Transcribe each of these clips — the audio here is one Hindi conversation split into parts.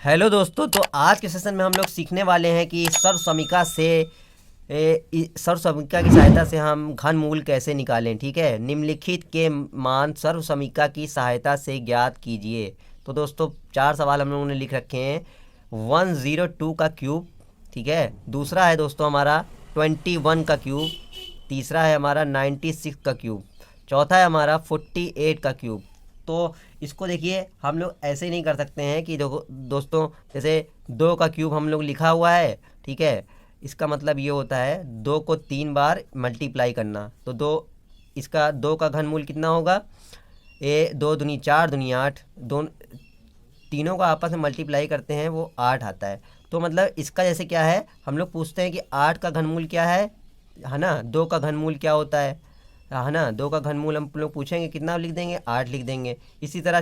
हेलो दोस्तों, तो आज के सेशन में हम लोग सीखने वाले हैं कि सर्वसमीका की सहायता से हम घनमूल कैसे निकालें। ठीक है, निम्नलिखित के मान सर्वसमीका की सहायता से ज्ञात कीजिए। तो दोस्तों 4 सवाल हम लोगों ने लिख रखे हैं। 102 का क्यूब, ठीक है। दूसरा है दोस्तों हमारा 21 का क्यूब। तीसरा है हमारा 96 का क्यूब। चौथा है हमारा 48 का क्यूब। तो इसको देखिए, हम लोग ऐसे ही नहीं कर सकते हैं कि देखो दोस्तों, जैसे 2 का क्यूब हम लोग लिखा हुआ है, ठीक है। इसका मतलब ये होता है 2 को 3 बार मल्टीप्लाई करना। तो 2 का घनमूल कितना होगा? 2 दूनी 4 दूनी 8, तीनों का आपस में मल्टीप्लाई करते हैं वो 8 आता है। तो मतलब इसका जैसे क्या है, हम लोग पूछते हैं कि 8 का घनमूल क्या है ना। 2 का घनमूल क्या होता है ना। 2 का घनमूल हम लोग पूछेंगे कितना लिख देंगे, 8 लिख देंगे। इसी तरह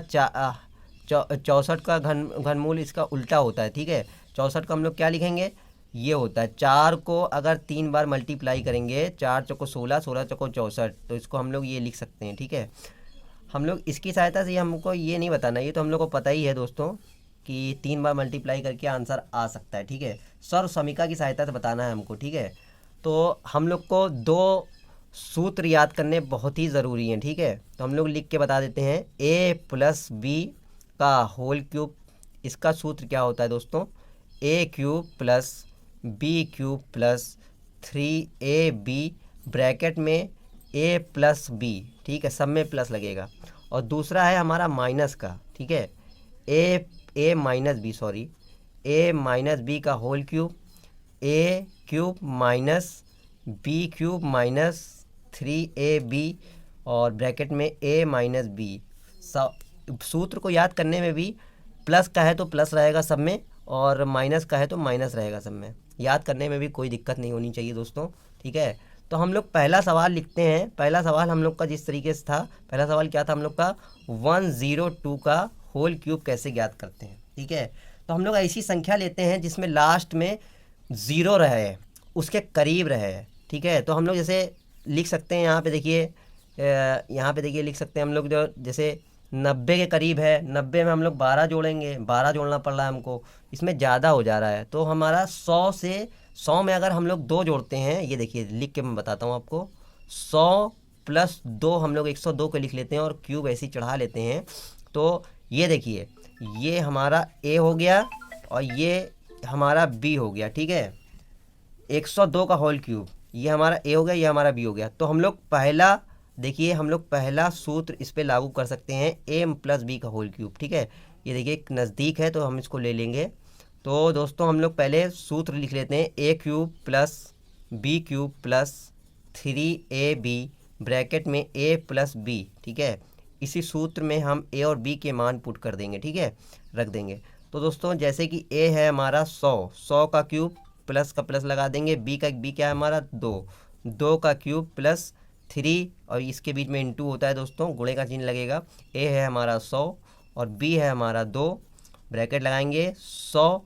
64 का घनमूल इसका उल्टा होता है, ठीक है। 64 का हम लोग क्या लिखेंगे, ये होता है 4 को अगर 3 बार मल्टीप्लाई करेंगे, 4 चौको 16, 16 चौको 64, तो इसको हम लोग ये लिख सकते हैं, ठीक है। हम लोग इसकी सहायता से हमको ये नहीं बताना, ये तो हम लोग को पता ही है दोस्तों कि 3 बार मल्टीप्लाई करके आंसर आ सकता है, ठीक है। सर्वसमीका की सहायता से बताना है हमको, ठीक है। तो हम लोग को 2 सूत्र याद करने बहुत ही ज़रूरी हैं, ठीक है। तो हम लोग लिख के बता देते हैं। a+b का होल क्यूब, इसका सूत्र क्या होता है दोस्तों? a³ + b³ + 3ab ब्रैकेट में a+b, ठीक है, सब में प्लस लगेगा। और दूसरा है हमारा माइनस का, ठीक है। a-b का whole cube, a³ - b³ - 3ab और ब्रैकेट में a-b। सूत्र को याद करने में भी प्लस का है तो प्लस रहेगा सब में, और माइनस का है तो माइनस रहेगा सब में। याद करने में भी कोई दिक्कत नहीं होनी चाहिए दोस्तों, ठीक है। तो हम लोग पहला सवाल लिखते हैं। पहला सवाल हम लोग का जिस तरीके से था, पहला सवाल क्या था हम लोग का? 102 का होल क्यूब कैसे ज्ञात करते हैं, ठीक है। तो हम लोग ऐसी संख्या लेते हैं जिसमें लास्ट में 0 रहे, उसके करीब रहे, ठीक है। तो हम लोग जैसे लिख सकते हैं, यहाँ पे देखिए, लिख सकते हैं हम लोग, जो जैसे 90 के करीब है, 90 में हम लोग 12 जोड़ेंगे, 12 जोड़ना पड़ रहा है हमको, इसमें ज़्यादा हो जा रहा है। तो हमारा 100 में अगर हम लोग 2 जोड़ते हैं, ये देखिए लिख के मैं बताता हूँ आपको। 100 + 2 हम लोग 102 को लिख लेते हैं और क्यूब ऐसे ही चढ़ा लेते हैं। तो ये देखिए, ये हमारा a हो गया और ये हमारा b हो गया, ठीक है। 102 का होल क्यूब, ये हमारा a हो गया, ये हमारा b हो गया। तो हम लोग पहला देखिए, हम लोग पहला सूत्र इस पे लागू कर सकते हैं, a+b का होल क्यूब, ठीक है। ये देखिए नज़दीक है तो हम इसको ले लेंगे। तो दोस्तों हम लोग पहले सूत्र लिख लेते हैं, a³ + b³ + 3ab ब्रैकेट में a+b, ठीक है। इसी सूत्र में हम a और b के मान पुट कर देंगे, ठीक है, रख देंगे। तो दोस्तों जैसे कि a है हमारा 100 का क्यूब, प्लस का प्लस लगा देंगे। b क्या है हमारा? 2 का क्यूब + 3 और इसके बीच में इंटू होता है दोस्तों, गुणे का चिन्ह लगेगा। a है हमारा 100 और b है हमारा 2, ब्रैकेट लगाएंगे 100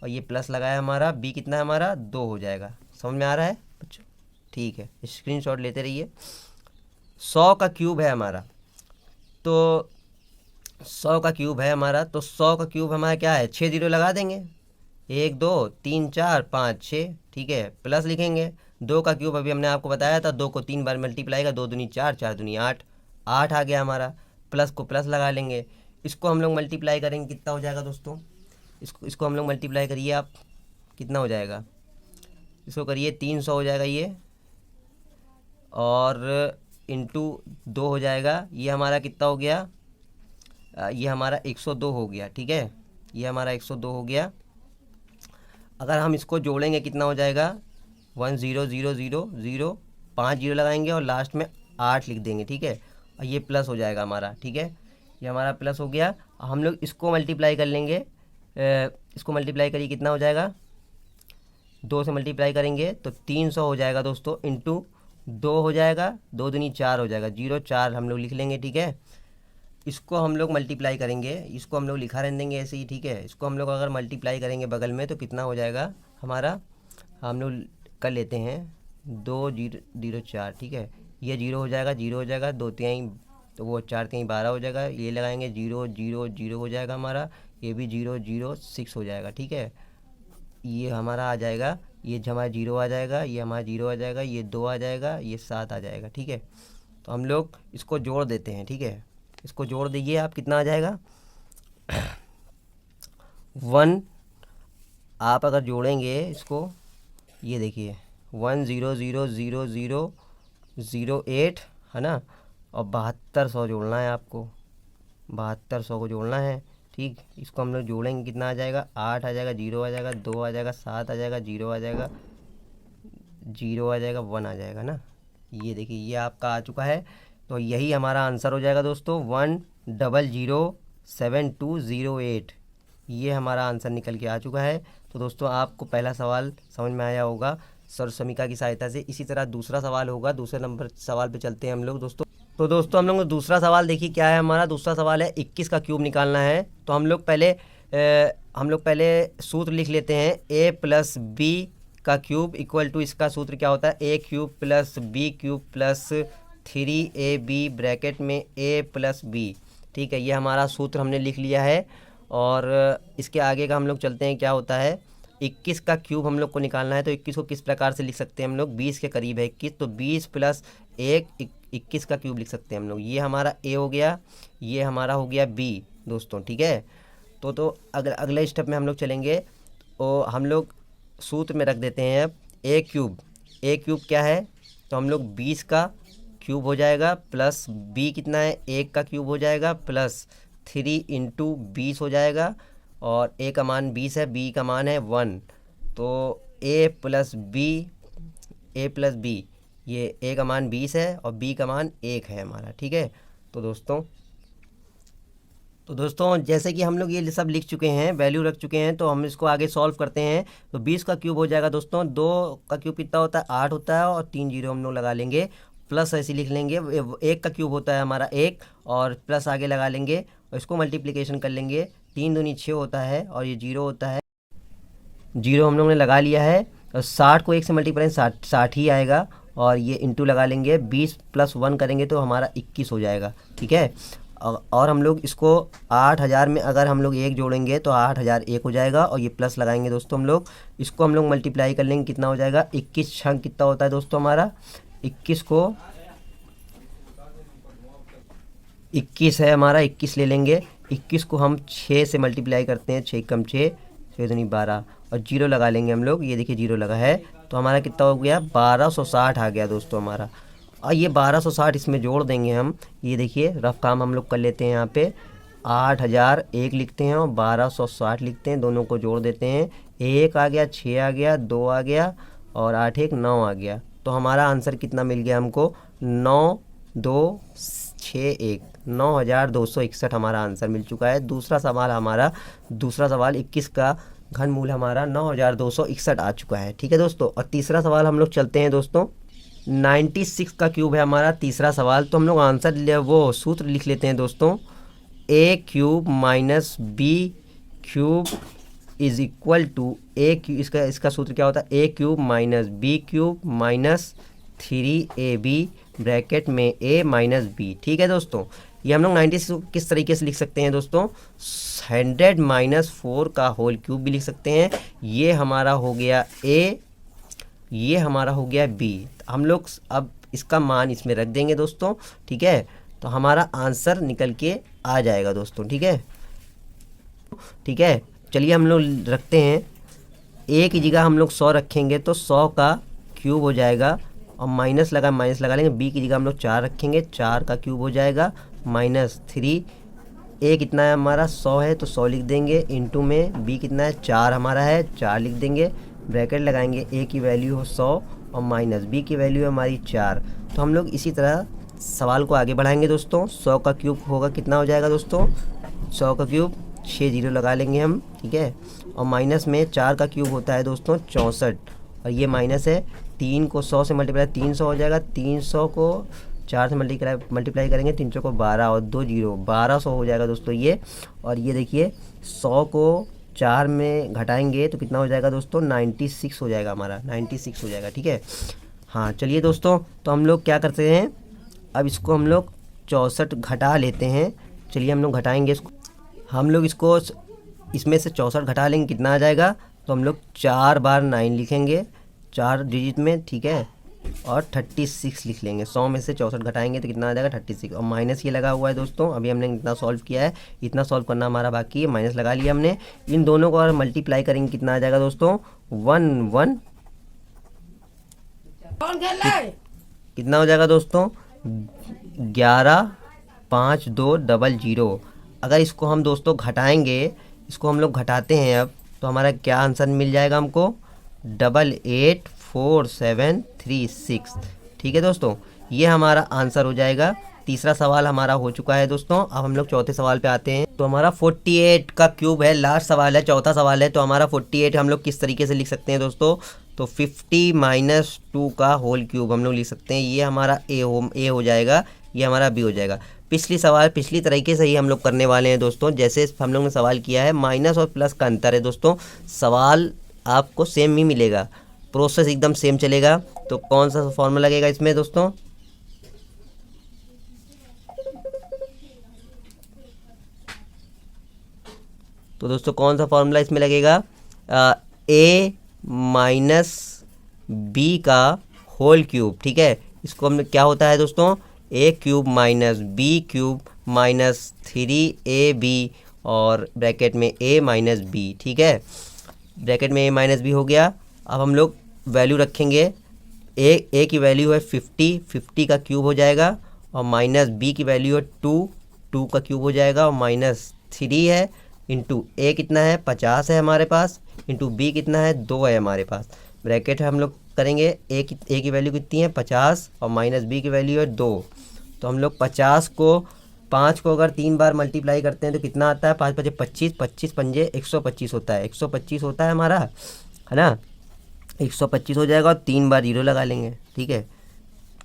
और ये प्लस लगाया हमारा, b कितना है हमारा? 2 हो जाएगा। समझ में आ रहा है बच्चों? ठीक है, स्क्रीनशॉट लेते रहिए। 100 का क्यूब है हमारा, तो 100 का क्यूब है हमारा, तो 100 का क्यूब हमारा क्या है? 6 जीरो लगा देंगे, 1 2 3 4 5 6, ठीक है। प्लस लिखेंगे। 2 का क्यूब अभी हमने आपको बताया था, 2 को 3 बार मल्टीप्लाई का, 2 दूनी 4, 4 दूनी 8, 8 आ गया हमारा। प्लस को प्लस लगा लेंगे, इसको हम लोग मल्टीप्लाई करेंगे, कितना हो जाएगा दोस्तों? इसको हम लोग मल्टीप्लाई करिए आप, कितना हो जाएगा? इसको करिए 300 हो जाएगा ये, और इंटू 2 हो जाएगा। ये हमारा कितना हो गया? ये हमारा 102 हो गया, ठीक है। ये हमारा 102 हो गया। अगर हम इसको जोड़ेंगे कितना हो जाएगा? 1 0 0 0 0, 5 जीरो लगाएंगे और लास्ट में 8 लिख देंगे, ठीक है। और ये प्लस हो जाएगा हमारा, ठीक है। ये हमारा प्लस हो गया। हम लोग इसको मल्टीप्लाई कर लेंगे, इसको मल्टीप्लाई करिए, कितना हो जाएगा? 2 से मल्टीप्लाई करेंगे तो 300 हो जाएगा दोस्तों, इंटू 2 हो जाएगा, 2 दूनी 4 हो जाएगा, 0 4 हम लोग लिख लेंगे, ठीक है। इसको हम लोग मल्टीप्लाई करेंगे, इसको हम लोग लिखा रहने देंगे ऐसे ही, ठीक है। इसको हम लोग अगर मल्टीप्लाई करेंगे बगल में तो कितना हो जाएगा हमारा? हम लोग कर लेते हैं 2 0 0 4, ठीक है। ये 0 हो जाएगा, 0 हो जाएगा, 2 3 तो वो 4 3 12 हो जाएगा। ये लगाएंगे 0 0 0 हो जाएगा हमारा। ये भी 006 हो जाएगा। ठीक है, ये हमारा आ जाएगा, ये हमारा 0 आ जाएगा, ये हमारा 0 आ जाएगा, ये 2 आ जाएगा, ये 7 आ जाएगा। ठीक है, तो हम लोग इसको जोड़ देते हैं। ठीक है, इसको जोड़ दीजिए आप, कितना आ जाएगा 1। आप अगर जोड़ेंगे इसको, ये देखिए 1000008 है ना, और 7200 जोड़ना है आपको, 7200 को जोड़ना है। ठीक, इसको हम लोग जोड़ेंगे, कितना आ जाएगा 8 आ जाएगा, 0 आ जाएगा, 2 आ जाएगा, 7 आ जाएगा, 0 आ जाएगा, 0 आ जाएगा, 1 आ जाएगा ना। ये देखिए ये आपका आ चुका है। तो यही हमारा आंसर हो जाएगा दोस्तों 1007208। ये हमारा आंसर निकल के आ चुका है। तो दोस्तों आपको पहला सवाल समझ में आया होगा सर समीका की सहायता से। इसी तरह दूसरा सवाल होगा, दूसरे नंबर सवाल पे चलते हैं हम लोग दोस्तों। तो दोस्तों हम लोग दूसरा सवाल देखिए क्या है। हमारा दूसरा सवाल है 21 का क्यूब निकालना है। तो हम लोग पहले सूत्र लिख लेते हैं, a प्लस बी का क्यूब इक्वल टू, इसका सूत्र क्या होता है, a cube plus b cube plus 3ab bracket में a प्लस बी। ठीक है, ये हमारा सूत्र हमने लिख लिया है। और इसके आगे का हम लोग चलते हैं, क्या होता है 21 का क्यूब हम लोग को निकालना है। तो 21 को किस प्रकार से लिख सकते हैं हम लोग, 20 के करीब है 21, तो 20 प्लस 1 21 का क्यूब लिख सकते हैं हम लोग। ये हमारा a हो गया, ये हमारा हो गया b दोस्तों। ठीक है, तो अगले स्टेप में हम लोग चलेंगे। और हम लोग सूत्र में रख देते हैं अब a क्यूब क्या है, तो हम लोग 20 का क्यूब हो जाएगा, प्लस b कितना है 1 का क्यूब हो जाएगा, प्लस 3 इंटू 20 हो जाएगा। और a का मान 20 है, b का मान है 1, तो a प्लस b, ये a का मान 20 है और b का मान 1 है हमारा। ठीक है, तो दोस्तों जैसे कि हम लोग ये सब लिख चुके हैं, वैल्यू रख चुके हैं, तो हम इसको आगे सॉल्व करते हैं। तो 20 का क्यूब हो जाएगा दोस्तों, 2 का क्यूब कितना होता है 8 होता है, और 3 जीरो हम लोग लगा लेंगे, प्लस ऐसे लिख लेंगे। 1 का क्यूब होता है हमारा 1, और प्लस आगे लगा लेंगे और इसको मल्टीप्लिकेशन कर लेंगे। 3 दूनी 6 होता है, और ये 0 होता है, 0 हम लोग ने लगा लिया है। और 60 को 1 से मल्टीप्लाई 60 ही आएगा, और ये इंटू लगा लेंगे, 20 प्लस 1 करेंगे तो हमारा 21 हो जाएगा। ठीक है, और हम लोग इसको 8000 में अगर हम लोग 1 जोड़ेंगे तो 8001 हो जाएगा, और ये प्लस लगाएंगे दोस्तों हम लोग, इसको हम लोग मल्टीप्लाई कर लेंगे, कितना हो जाएगा 21 छंग कितना होता है दोस्तों हमारा 21 है हमारा, 21 ले लेंगे। 21 को हम 6 से मल्टीप्लाई करते हैं, 6 कम 6 दूनी 12, और 0 लगा लेंगे हम लोग। ये देखिए 0 लगा है, तो हमारा कितना हो गया 1260 आ गया दोस्तों हमारा। और ये 1260 इसमें जोड़ देंगे हम। ये देखिए रफ काम हम लोग कर लेते हैं, यहाँ पे 8001 लिखते हैं और 1260 लिखते हैं, दोनों को जोड़ देते हैं। 1 आ गया, 6 आ गया, 2 आ गया, और 8 1 9 आ गया। तो हमारा आंसर कितना मिल गया हमको 9261, 9261 हमारा आंसर मिल चुका है। दूसरा सवाल 21 का घनमूल हमारा 9261 आ चुका है। ठीक है दोस्तों, और तीसरा सवाल हम लोग चलते हैं दोस्तों। 96 का क्यूब है हमारा तीसरा सवाल। तो हम लोग आंसर वो सूत्र लिख लेते हैं दोस्तों, a cube minus b cube is equal to इसका सूत्र क्या होता है, a cube minus b cube minus 3ab bracket में a माइनस बी। ठीक है दोस्तों, ये हम लोग 96 को किस तरीके से लिख सकते हैं दोस्तों, 100 माइनस 4 का होल क्यूब भी लिख सकते हैं। ये हमारा हो गया a, ये हमारा हो गया b। हम लोग अब इसका मान इसमें रख देंगे दोस्तों। ठीक है, तो हमारा आंसर निकल के आ जाएगा दोस्तों। ठीक है, चलिए हम लोग रखते हैं, a की जगह हम लोग 100 रखेंगे तो 100 का क्यूब हो जाएगा, और माइनस लगा लेंगे। b की जगह हम लोग 4 रखेंगे, 4 का क्यूब हो जाएगा माइनस 3। a कितना है हमारा 100 है, तो 100 लिख देंगे, इंटू में b कितना है 4 हमारा है, 4 लिख देंगे, ब्रैकेट लगाएंगे, a की वैल्यू हो 100 और माइनस b की वैल्यू है हमारी 4। तो हम लोग इसी तरह सवाल को आगे बढ़ाएंगे दोस्तों। 100 का क्यूब होगा, कितना हो जाएगा दोस्तों 100 का क्यूब, 6 जीरो लगा लेंगे हम। ठीक है, और माइनस में 4 का क्यूब होता है दोस्तों 64, और ये माइनस है, 3 को 100 से मल्टीप्लाई 300 हो जाएगा, 300 को 4 से मल्टीप्लाई करेंगे, 300 को 12 और 2 जीरो 1200 हो जाएगा दोस्तों ये। और ये देखिए 100 को 4 में घटाएंगे तो कितना हो जाएगा दोस्तों 96 हो जाएगा हमारा, 96 हो जाएगा। ठीक है, हाँ चलिए दोस्तों, तो हम लोग क्या करते हैं, अब इसको हम लोग 64 घटा लेते हैं। चलिए हम लोग घटाएंगे इसको, हम लोग इसको इसमें से 64 घटा लेंगे कितना आ जाएगा, तो हम लोग 4 बार 9 लिखेंगे 4 डिजिट में, ठीक है, और 36 लिख लेंगे। 100 में से 64 घटाएंगे तो कितना आ जाएगा 36, और माइनस ये लगा हुआ है दोस्तों। अभी हमने इतना सॉल्व किया है, इतना सॉल्व करना हमारा बाकी है, माइनस लगा लिया हमने। इन दोनों को और मल्टीप्लाई करेंगे कितना आ जाएगा दोस्तों 1 1 कितना हो जाएगा दोस्तों 11 5 2 0 0। अगर इसको हम दोस्तों घटाएंगे, इसको हम लोग घटाते हैं अब, तो हमारा क्या आंसर मिल जाएगा हमको 884736। ठीक है दोस्तों, ये हमारा आंसर हो जाएगा। तीसरा सवाल हमारा हो चुका है दोस्तों। अब हम लोग चौथे सवाल पे आते हैं। तो हमारा 48 का क्यूब है, लास्ट सवाल है, चौथा सवाल है। तो हमारा 48 हम लोग किस तरीके से लिख सकते हैं दोस्तों, तो 50 - 2 का होल क्यूब हम लोग लिख सकते हैं। ये हमारा ए हो जाएगा, ये हमारा बी हो जाएगा। पिछली तरीके से ही हम लोग करने वाले हैं दोस्तों, जैसे हम लोग ने सवाल किया है। माइनस और प्लस का अंतर है दोस्तों, सवाल आपको सेम ही मिलेगा, प्रोसेस एकदम सेम चलेगा। तो कौन सा फॉर्मूला लगेगा इसमें दोस्तों, तो दोस्तों कौन सा फॉर्मूला इसमें लगेगा, a - b का होल क्यूब। ठीक है, इसको हमने क्या होता है दोस्तों a cube - b cube -3ab और ब्रैकेट में a - b। ठीक है, ब्रैकेट में a - b हो गया। अब हम लोग वैल्यू रखेंगे, a की वैल्यू है 50 का क्यूब हो जाएगा, और -b की वैल्यू है 2 का क्यूब हो जाएगा, और -3 है इंटू a कितना है 50 है हमारे पास, इंटू b कितना है 2 है हमारे पास। ब्रैकेट हम लोग करेंगे, a की वैल्यू कितनी है 50 और -b की वैल्यू है 2। तो हम लोग 50 को 5 को अगर 3 बार मल्टीप्लाई करते हैं तो कितना आता है, 5 × 5 = 25, 25 पंजे 125 होता है, 125 होता है हमारा, है ना। 125 हो जाएगा, और 3 बार 0 लगा लेंगे, ठीक है,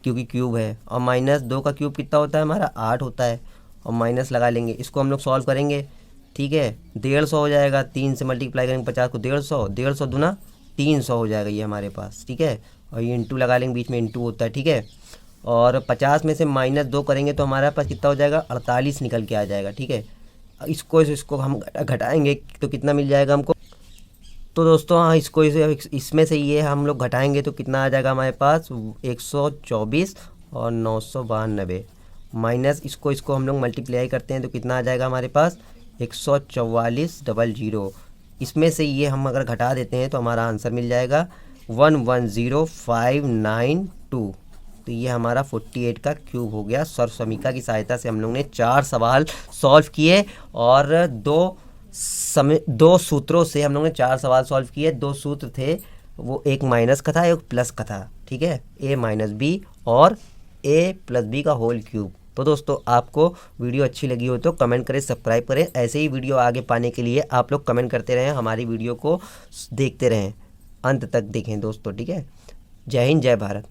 क्योंकि क्यूब है। और -2 का क्यूब कितना होता है हमारा 8 होता है, और माइनस लगा लेंगे। इसको हम लोग सॉल्व करेंगे, ठीक है, 150 हो जाएगा। 3 से मल्टीप्लाई करेंगे 50 को, 150 दूना 300 हो जाएगा ये हमारे पास, ठीक है। और ये इंटू लगा लेंगे, बीच में इंटू होता है, ठीक है। और 50 में से -2 करेंगे तो हमारे पास कितना हो जाएगा 48 निकल के आ जाएगा, ठीक है। इसको हम घटाएंगे तो कितना मिल जाएगा हमको, तो दोस्तों हाँ, इसमें से ये हम लोग घटाएंगे तो कितना आ जाएगा हमारे पास 124 और 992, माइनस इसको हम लोग मल्टीप्लाई करते हैं तो कितना आ जाएगा हमारे पास 144,000। इसमें से ये हम अगर घटा देते हैं तो हमारा आंसर मिल जाएगा 110592। तो ये हमारा 48 का क्यूब हो गया। सर समीका की सहायता से हम लोग ने 4 सवाल सॉल्व किए, और 2 सूत्रों से हम लोग ने 4 सवाल सॉल्व किए। 2 सूत्र थे, वो एक माइनस का था, एक प्लस का था, ठीक है, a - b और a + b का होल क्यूब। तो दोस्तों आपको वीडियो अच्छी लगी हो तो कमेंट करें, सब्सक्राइब करें। ऐसे ही वीडियो आगे पाने के लिए आप लोग कमेंट करते रहें, हमारी वीडियो को देखते रहें, अंत तक देखें दोस्तों, ठीक है। जय हिंद, जय भारत।